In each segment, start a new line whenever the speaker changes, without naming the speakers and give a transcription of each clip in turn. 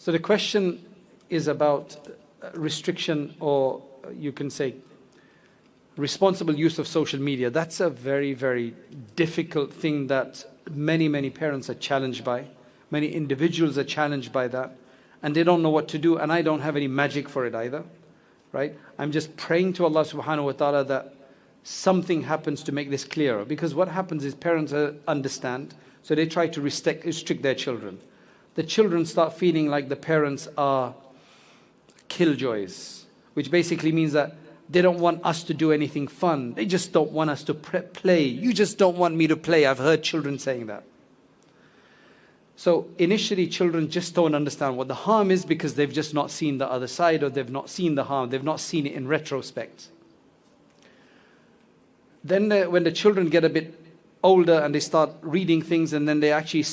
So the question is about restriction, or you can say responsible use of social media. That's a very, very difficult thing that many parents are challenged by. Many individuals are challenged by that, and they don't know what to do, and I don't have any magic for it either, right? I'm just praying to Allah subhanahu wa ta'ala that something happens to make this clearer, because what happens is parents understand, so they try to restrict their children. The children start feeling like the parents are killjoys, which basically means that they don't want us to do anything fun. They just don't want us to play. You just don't want me to play. I've heard children saying that. So initially children just don't understand what the harm is, because they've just not seen the other side, or they've not seen the harm. They've not seen it in retrospect. Then when the children get a bit older and they start reading things, and then they actually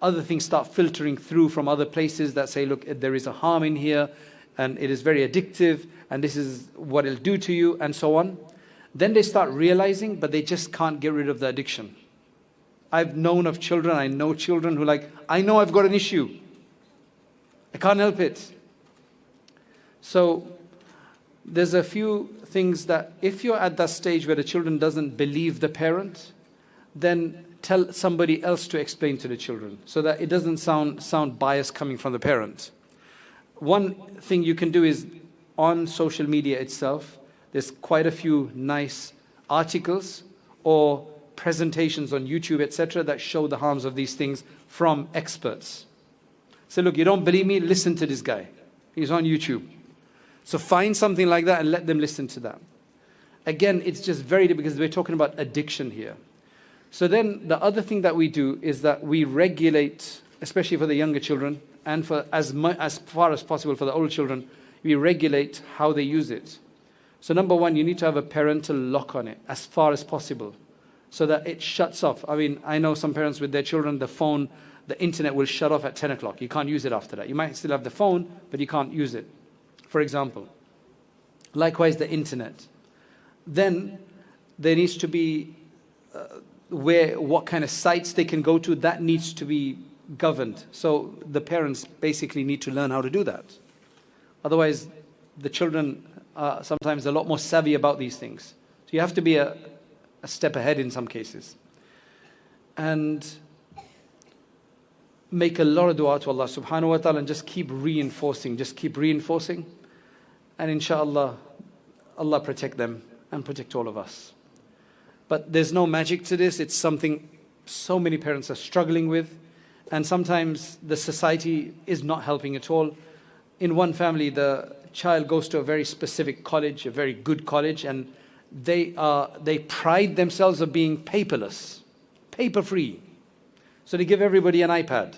other things start filtering through from other places that say, look, there is a harm in here, and it is very addictive, and this is what it'll do to you, and so on. Then they start realizing, but they just can't get rid of the addiction. I've known of children, I know children who I know I've got an issue. I can't help it. So there's a few things that if you're at that stage where the children doesn't believe the parent, then tell somebody else to explain to the children, so that it doesn't sound biased coming from the parent. One thing you can do is, on social media itself, there's quite a few nice articles or presentations on YouTube, etc., that show the harms of these things from experts. So look, you don't believe me? Listen to this guy. He's on YouTube. So find something like that and let them listen to that. Again, it's just because we're talking about addiction here. So then the other thing that we do is that we regulate, especially for the younger children, and for as far as possible for the older children, we regulate how they use it. So number one, you need to have a parental lock on it as far as possible, so that it shuts off. I mean, I know some parents with their children, the phone, the internet will shut off at 10 o'clock. You can't use it after that. You might still have the phone, but you can't use it, for example. Likewise, the internet. Then there needs to be what kind of sites they can go to, that needs to be governed. So the parents basically need to learn how to do that. Otherwise, the children are sometimes a lot more savvy about these things. So you have to be a step ahead in some cases. And make a lot of dua to Allah subhanahu wa ta'ala, and just keep reinforcing. And inshallah, Allah protect them and protect all of us. But there's no magic to this. It's something so many parents are struggling with. And sometimes the society is not helping at all. In one family, the child goes to a very specific college, a very good college, and they pride themselves of being paperless, paper-free. So they give everybody an iPad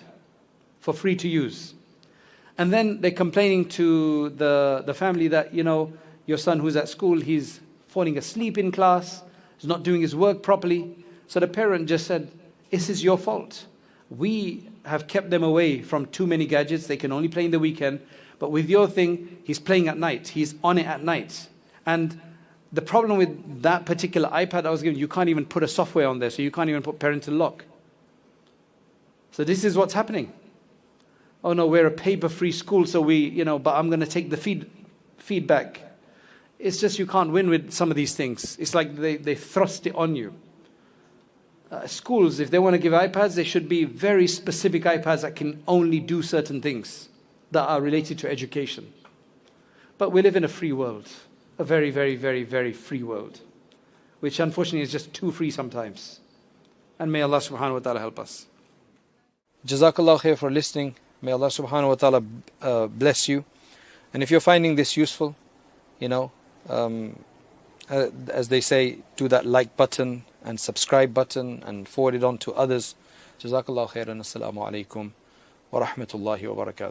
for free to use. And then they're complaining to the family that, your son who's at school, he's falling asleep in class, he's not doing his work properly. So the parent just said, this is your fault. We have kept them away from too many gadgets. They can only play in the weekend. But with your thing, he's playing at night. He's on it at night. And the problem with that particular iPad I was given, you can't even put a software on there, so you can't even put parental lock. So this is what's happening. Oh no, we're a paper-free school, so but I'm going to take the feedback. It's just you can't win with some of these things. It's like they thrust it on you. Schools, if they want to give iPads, they should be very specific iPads that can only do certain things that are related to education. But we live in a free world, a very, very, very, very free world, which unfortunately is just too free sometimes. And may Allah subhanahu wa ta'ala help us. Jazakallah khair for listening. May Allah subhanahu wa ta'ala bless you. And if you're finding this useful, as they say, do that like button and subscribe button and forward it on to others. Jazakallah khairan. Assalamu alaikum wa rahmatullahi wa barakatuh.